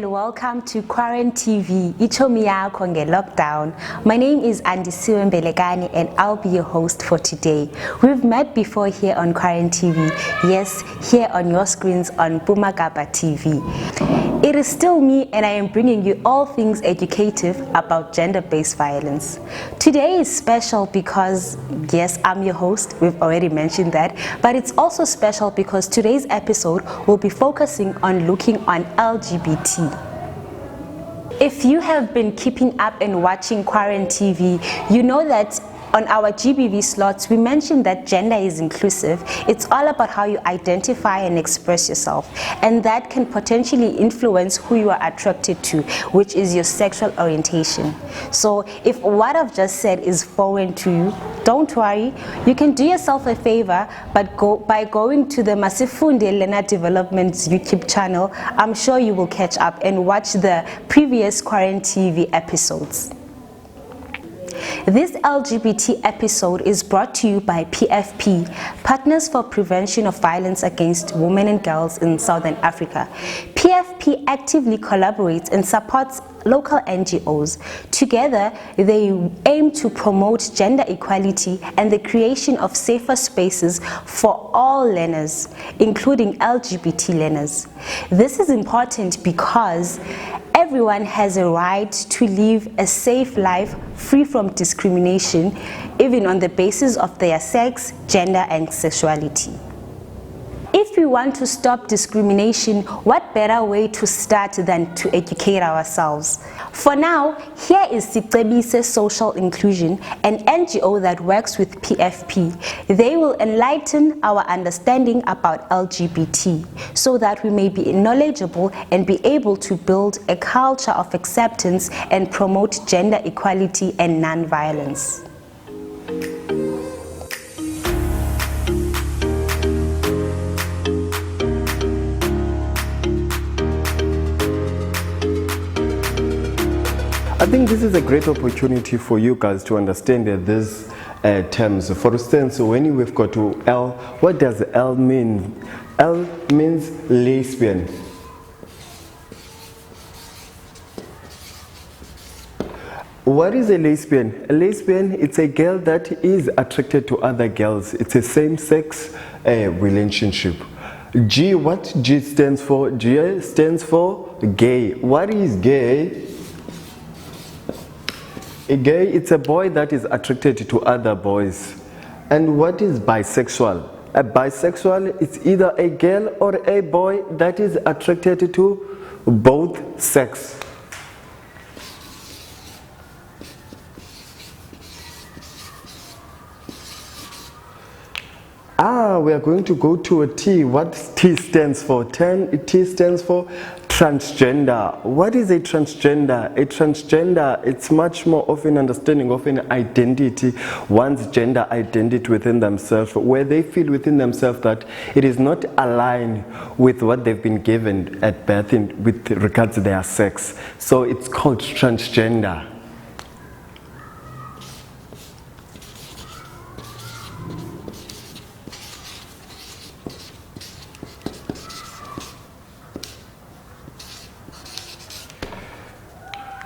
and welcome to quaranTV, ichomi yakho nge-lockdown. My name is Andisiwe Mbelekani and I'll be your host for today. We've met before here on quaranTV, yes, here on your screens on Bumagaba TV. It is still me and I am bringing you all things educative about gender-based violence. Today is special because, yes, I'm your host, we've already mentioned that, but it's also special because today's episode will be focusing on looking on LGBT. If you have been keeping up and watching quaranTV, you know that on our GBV slots, we mentioned that gender is inclusive. It's all about how you identify and express yourself, and that can potentially influence who you are attracted to, which is your sexual orientation. So if what I've just said is foreign to you, don't worry. You can do yourself a favor by going to the Masifunde Learner Development's YouTube channel. I'm sure you will catch up and watch the previous quaranTV episodes. This LGBT episode is brought to you by PFP, Partners for Prevention of Violence Against Women and Girls in Southern Africa. PFP actively collaborates and supports local NGOs. Together, they aim to promote gender equality and the creation of safer spaces for all learners, including LGBT learners. This is important because everyone has a right to live a safe life free from discrimination, even on the basis of their sex, gender, and sexuality. If we want to stop discrimination, what better way to start than to educate ourselves? For now, here is Sexuality Social Inclusion, an NGO that works with PFP. They will enlighten our understanding about LGBT so that we may be knowledgeable and be able to build a culture of acceptance and promote gender equality and non-violence. I think this is a great opportunity for you guys to understand these terms. For instance, when we've got to L, what does L mean? L means lesbian. What is a lesbian? A lesbian, it's a girl that is attracted to other girls. It's a same-sex relationship. G, what G stands for? G stands for gay. What is gay? A gay, it's a boy that is attracted to other boys. And what is bisexual? A bisexual is either a girl or a boy that is attracted to both sex. We are going to go to a T. What T stands for? T stands for transgender. What is a transgender? A transgender, it's much more of an understanding of an identity, one's gender identity within themselves, where they feel within themselves that it is not aligned with what they've been given at birth with regards to their sex. So it's called transgender.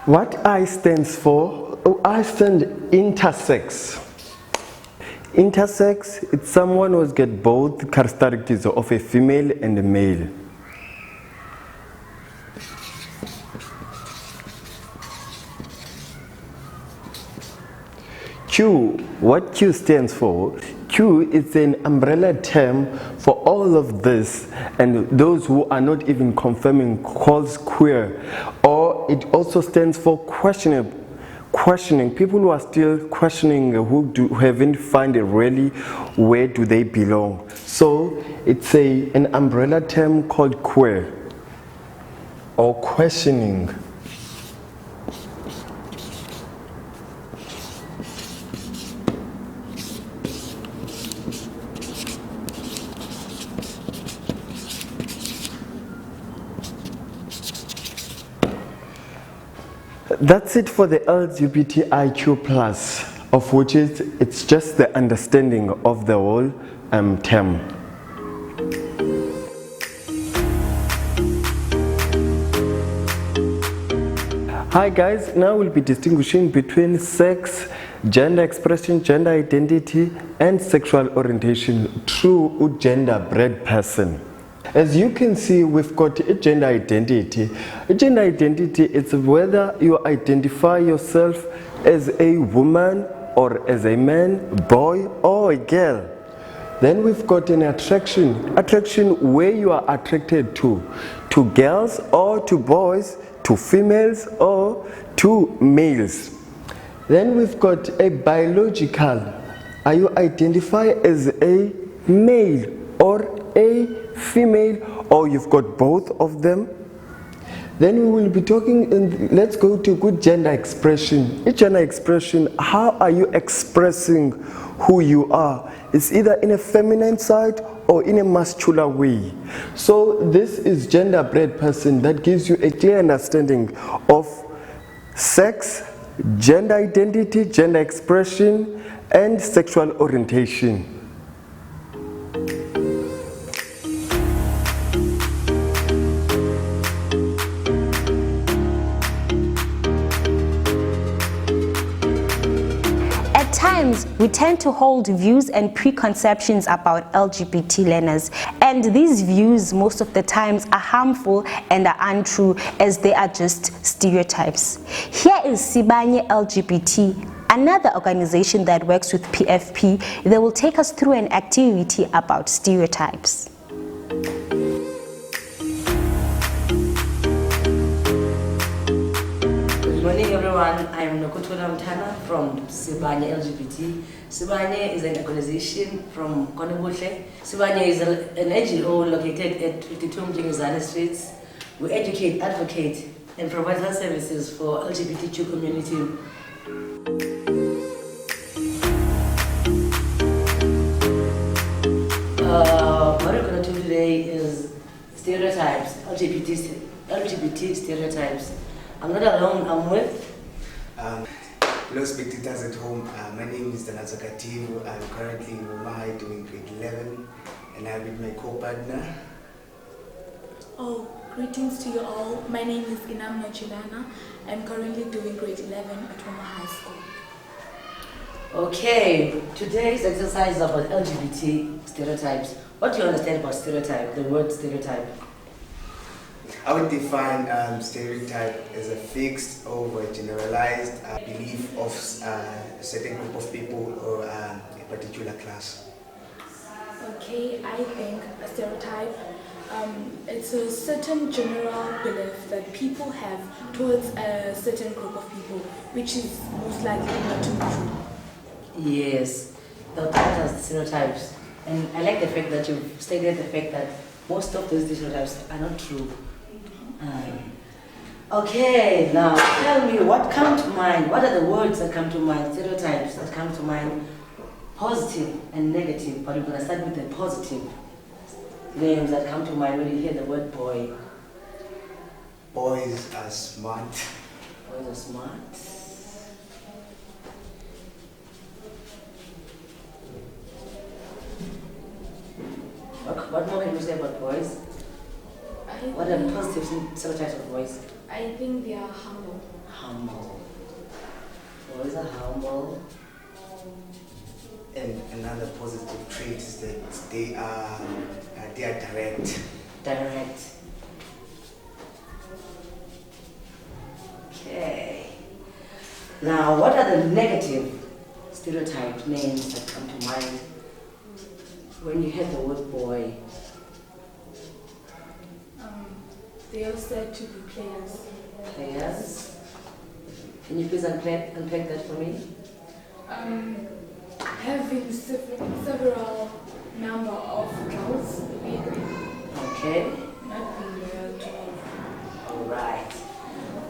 What I stands for, I stand intersex. Intersex, it's someone who's got both characteristics of a female and a male. Q, what Q stands for? Q is an umbrella term for all of this, and those who are not even confirming calls queer. Or it also stands for questioning. People who are still questioning, who haven't found really where do they belong. So it's an umbrella term called queer or questioning. That's it for the LGBTIQ+, of which it's just the understanding of the whole term. Hi guys, now we'll be distinguishing between sex, gender expression, gender identity, and sexual orientation through a gender-bred person. As you can see, we've got a gender identity. A gender identity is whether you identify yourself as a woman or as a man, boy, or a girl. Then we've got an attraction where you are attracted to girls or to boys, to females or to males. Then we've got a biological. Are you identify as a male or a female, or you've got both of them? Then we will be talking, let's go to good gender expression. A gender expression, how are you expressing who you are? It's either in a feminine side or in a masculine way. So this is gender-bred person that gives you a clear understanding of sex, gender identity, gender expression, and sexual orientation. At times, we tend to hold views and preconceptions about LGBT learners, and these views most of the times are harmful and are untrue, as they are just stereotypes. Here is Sibanye LGBT, another organization that works with PFP. They will take us through an activity about stereotypes. Good morning everyone, I am Nokutula Mtana from Sibanye LGBT. Sibanye is an organization from Konebushe. Sibanye is an NGO located at 52 Mjingizane Streets. We educate, advocate, and provide health services for LGBTIQ community. What we're going to do today is stereotypes, LGBT stereotypes. I'm not alone, I'm with hello spectators at home, my name is Danazo Kativu. I'm currently in Mumbai doing grade 11 and I'm with my co-partner. Oh, greetings to you all. My name is Inamno Chilana. I'm currently doing grade 11 at Homa High School. Okay, today's exercise is about LGBT stereotypes. What do you understand about stereotype, the word stereotype? I would define stereotype as a fixed or generalized belief of a certain group of people or a particular class. Okay, I think a stereotype, it's a certain general belief that people have towards a certain group of people, which is most likely not to be true. Yes, the are stereotypes. And I like the fact that you've stated the fact that most of those stereotypes are not true. Okay, now tell me what come to mind. What are the words that come to mind, stereotypes that come to mind, positive and negative? But we're going to start with the positive names that come to mind when you hear the word boy. Boys are smart. Boys are smart. What more can you say about boys? What are the positive stereotypes of boys? I think they are humble. Humble. Boys are humble. And another positive trait is that they are direct. Direct. Okay. Now, what are the negative stereotype names that come to mind when you hear the word boy? They are said to be players. Players? Can you please unpack that for me? Having several number of girls with Okay. not being loyal to. Alright.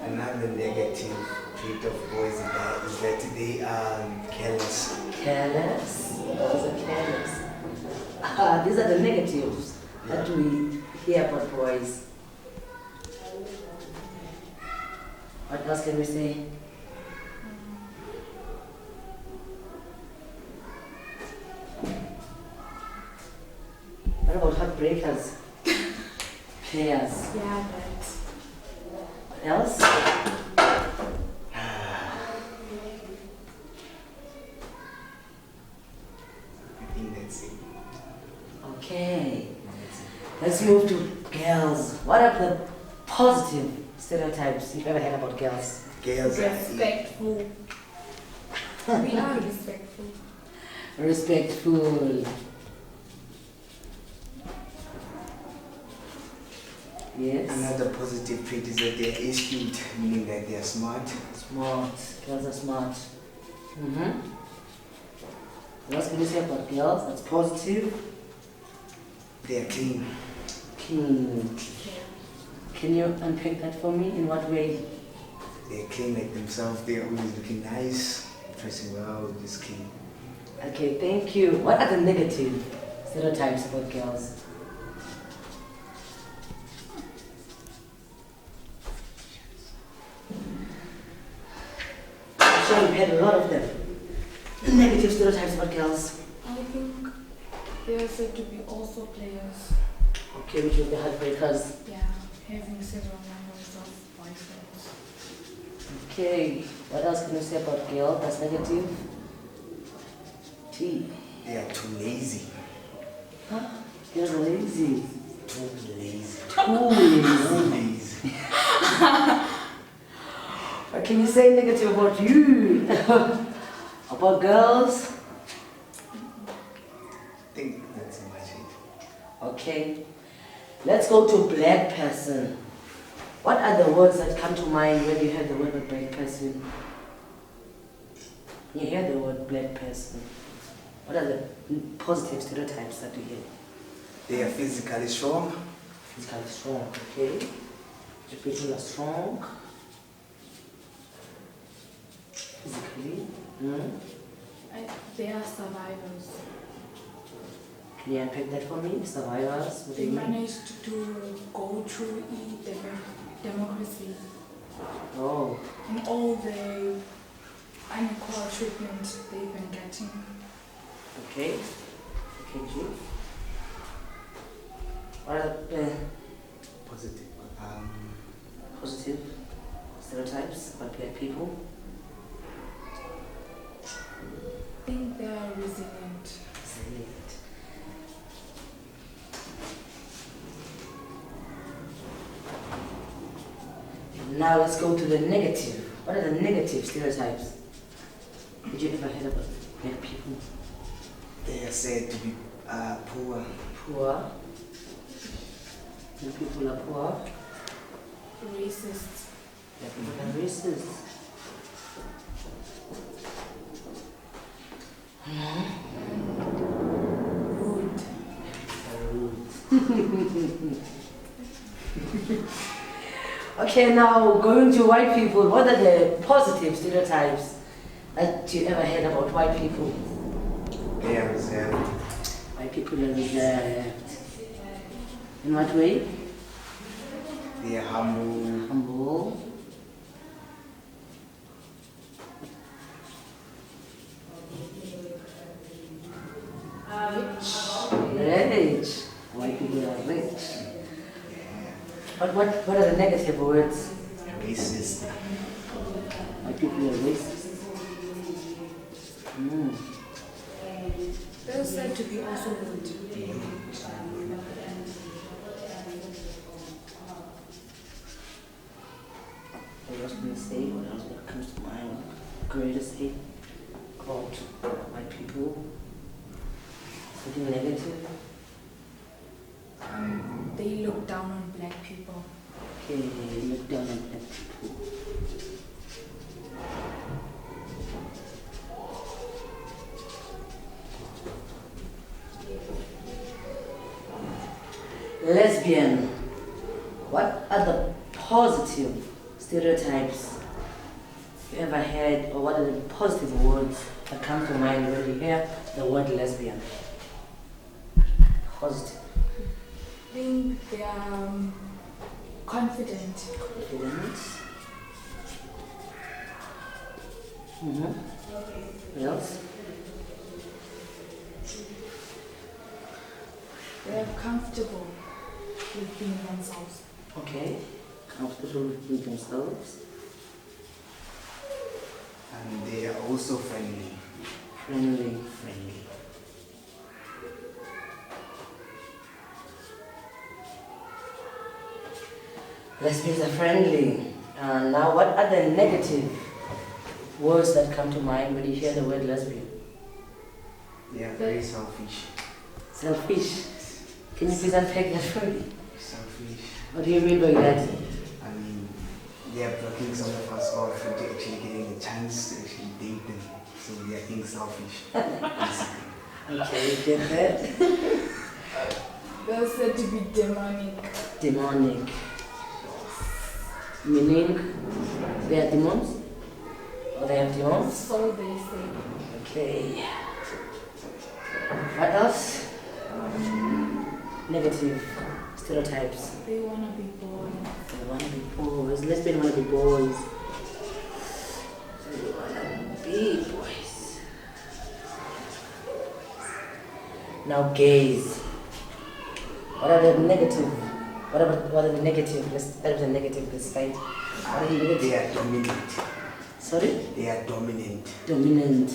Another negative trait of boys is that they are careless. Careless? Boys are careless. These are the negatives that we hear about boys. What else can we say? What about heartbreakers? Players. Yeah, but What else? see. Okay. Let's move to girls. What are the positive stereotypes you've ever heard about girls? Girls are Respectful. We are respectful. Respectful. Yes. Another positive trait is that they are astute, meaning that they are smart. Smart. Girls are smart. What else can you say about girls? That's positive. They are clean. Clean. Can you unpack that for me? In what way? They are clean like themselves. They are always looking nice, dressing well, just clean. Okay, thank you. What are the negative stereotypes about girls? I'm sure we've had a lot of them. Negative stereotypes about girls. I think they are said to be also players. Okay, which will be heartbreakers. Yeah, having several numbers of boyfriends. Okay, what else can you say about girl that's negative? T. They are too lazy. Huh? Girls are lazy. Too lazy. Too lazy. Too lazy. What can you say negative about you? About girls? I think that's much it. Okay. Let's go to black person. What are the words that come to mind when you hear the word black person? You hear the word black person. What are the positive stereotypes that you hear? They are physically strong. Physically strong, okay. The people are strong. Physically. They are survivors. Can you unpack that for me? Survivors? What do They you mean? managed to go through democracy Oh, and all the unequal treatment they've been getting. okay. Okay, G. What are the Positive. positive stereotypes about black people? I think they are resilient. Resilient. Now let's go to the negative. What are the negative stereotypes? Did you ever hear about black people? They are said to be poor. Poor. Black people are poor. Racist. Black people are racist. Rude. Okay, now going to white people, what are the positive stereotypes that you ever heard about white people? They are reserved. White people are reserved. In what way? They are humble. Humble. Rich. White people are rich. But what are the negative words? Racist. White people are racist. They're said to be also rude. What else can I say? What else comes to mind? Greatest hate about white people? Something negative? They look down on black people. Okay, look down on black people. Lesbian. What are the positive stereotypes you ever heard, or what are the positive words that come to mind when you hear the word lesbian? Positive. I think they are confident. Confident. What else? They are comfortable with being themselves. Okay. Comfortable with themselves. And they are also friendly. Friendly. Friendly. Lesbians are friendly. Now, what are the negative words that come to mind when you hear the word lesbian? They are very selfish. Selfish. Can you please unpack that for me? Selfish. What do you mean by that? I mean, they are blocking some of us off from actually getting a chance to actually date them. So they are being selfish. Okay, you get that? They're said to be demonic. Demonic. Meaning they are demons? Or they have demons? So they say. Okay. What else? Negative stereotypes. They wanna be boys. They wanna be boys. Lesbians wanna be boys. They wanna be boys. Now gays. What are the negative? What are the negative? Let's start with the negative this side. What are the negative? They are dominant. Sorry? They are dominant. Dominant.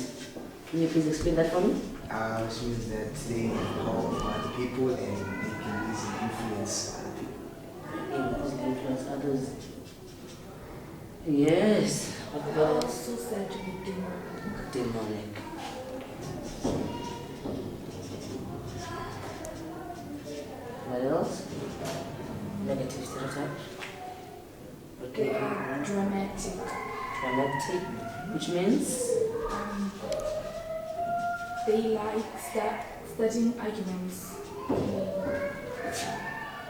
Can you please explain that for me? Which means that they power over other people and they can easily influence other people. Influence others. Yes. What They're about also said to be demonic. demonic? What else? Negative stereotypes. They Okay. are dramatic. Dramatic, which means They like starting arguments.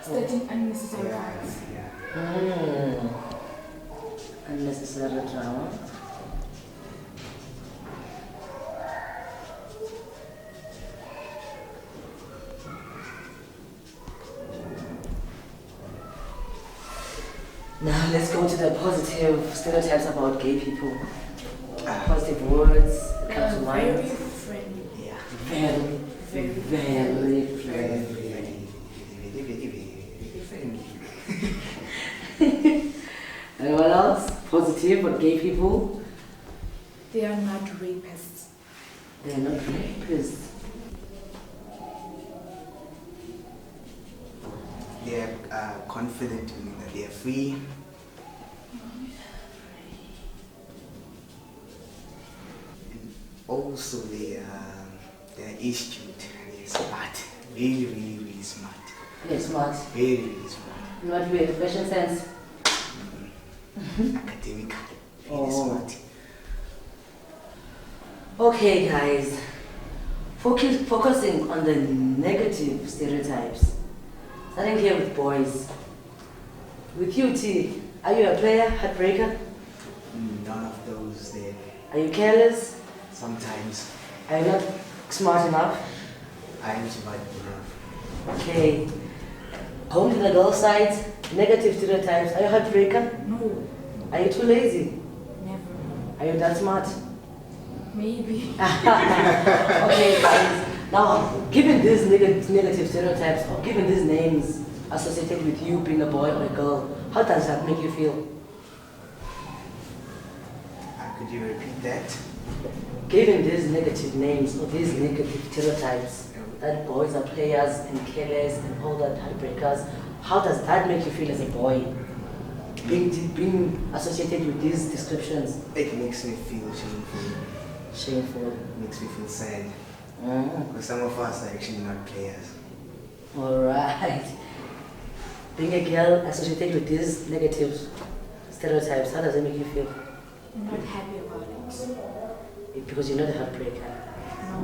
Starting unnecessary fights. Unnecessary drama. Now let's go to the positive stereotypes about gay people. Positive words that come to They're mind. very friendly. Yeah. Very friendly. And what else? Positive for gay people. They are not rapists. They are not rapists. They are confident, meaning that they are free. And also they are astute, they are smart. Really smart. They're smart. Really smart. In what way? Fashion sense. Academic. Really smart. Okay, guys. Focusing on the negative stereotypes. Starting here with boys. With you, T, are you a player, heartbreaker? None of those there. Are you careless? Sometimes Are you not smart enough? I am smart enough. Okay. Going to the girl side, negative stereotypes. Are you a heartbreaker? No, Are you too lazy? never. Are you that smart? Maybe. Okay, guys. Now, given these negative stereotypes, or given these names associated with you being a boy or a girl, how does that make you feel? Could you repeat that? Given these negative names or these negative stereotypes, that boys are players and careless and all that heartbreakers, how does that make you feel as a boy? Being associated with these descriptions? It makes me feel shameful. Shameful. It makes me feel sad. Mm. Because some of us are actually not players. Alright. Being a girl associated with these negative stereotypes, how does it make you feel? I'm not happy about it. Because you're not a heartbreaker. No,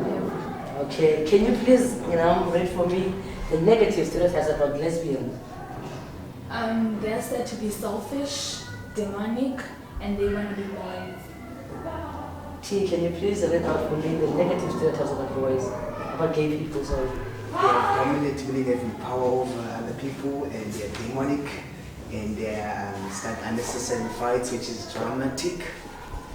never. Okay, can you please, read for me the negative stereotypes about lesbians? They're said to be selfish, demonic, and they want to be boys. T, can you please read out for me the negative stereotypes about boys, about gay people, sorry? They are dominant, meaning they have power over other people, and they are demonic, and they start unnecessary fights, which is dramatic.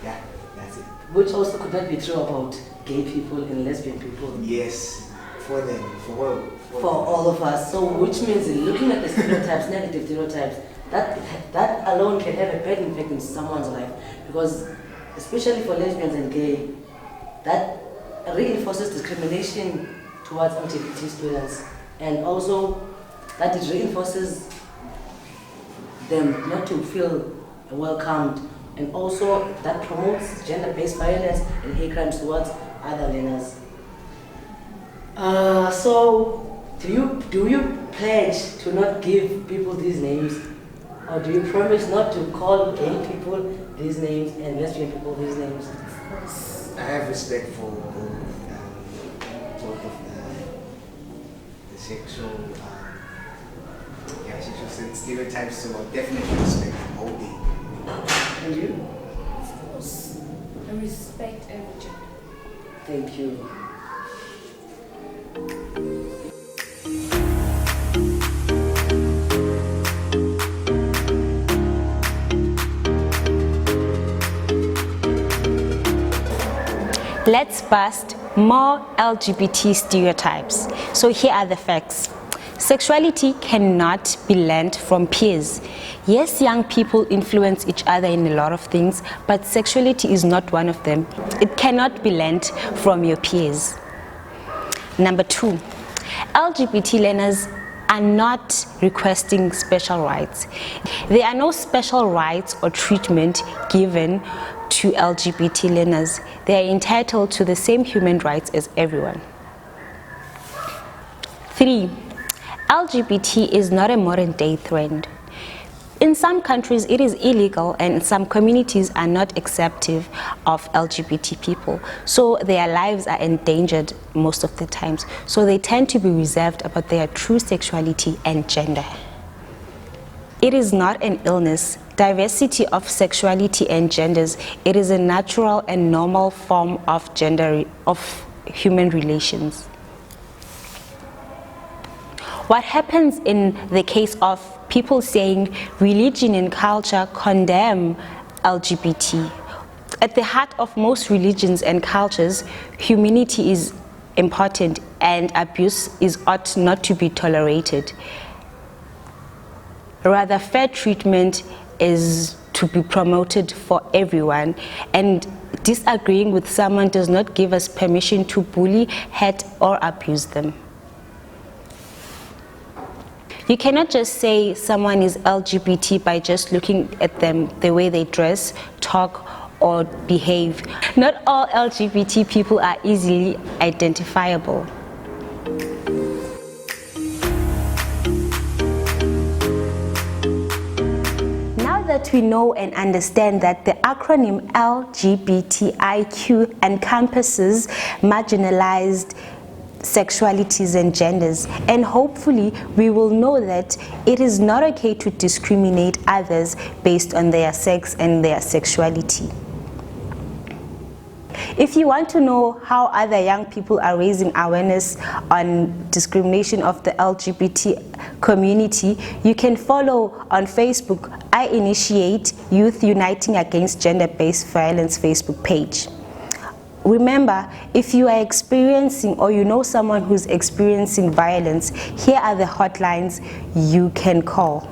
Yeah, that's it. Which also could not be true about gay people and lesbian people. Yes, for them, for For all of us. So which means looking at the stereotypes, negative stereotypes, that alone can have a bad impact in someone's life. Because especially for lesbians and gay, that reinforces discrimination towards LGBT students. And also that it reinforces them not to feel welcomed, and also that promotes gender-based violence and hate crimes towards other learners. So, do you pledge to not give people these names, or do you promise not to call gay people these names and lesbian people these names? I have respect for both of the sexual stereotypes, so I definitely respect them all. And you? Of course, I respect every gender. Thank you. Let's bust more LGBT stereotypes. So here are the facts. Sexuality cannot be learned from peers. Yes, young people influence each other in a lot of things, but sexuality is not one of them. It cannot be learned from your peers. Number 2, LGBT learners are not requesting special rights. There are no special rights or treatment given to LGBT learners. They are entitled to the same human rights as everyone. 3, LGBT is not a modern day trend. In some countries it is illegal, and some communities are not accepting of LGBT people, so their lives are endangered most of the times, so they tend to be reserved about their true sexuality and gender. It is not an illness. Diversity of sexuality and genders, it is a natural and normal form of human relations. What happens in the case of people saying religion and culture condemn LGBT? At the heart of most religions and cultures, humanity is important, and abuse ought not to be tolerated. Rather, fair treatment is to be promoted for everyone, and disagreeing with someone does not give us permission to bully, hurt, or abuse them. You cannot just say someone is LGBT by just looking at them, the way they dress, talk, or behave. Not all LGBT people are easily identifiable. Now that we know and understand that the acronym LGBTIQ encompasses marginalized sexualities and genders, and hopefully we will know that it is not okay to discriminate others based on their sex and their sexuality. If you want to know how other young people are raising awareness on discrimination of the LGBT community, you can follow on Facebook I Initiate Youth Uniting Against Gender-Based Violence Facebook page. Remember, if you are experiencing or you know someone who's experiencing violence, here are the hotlines you can call.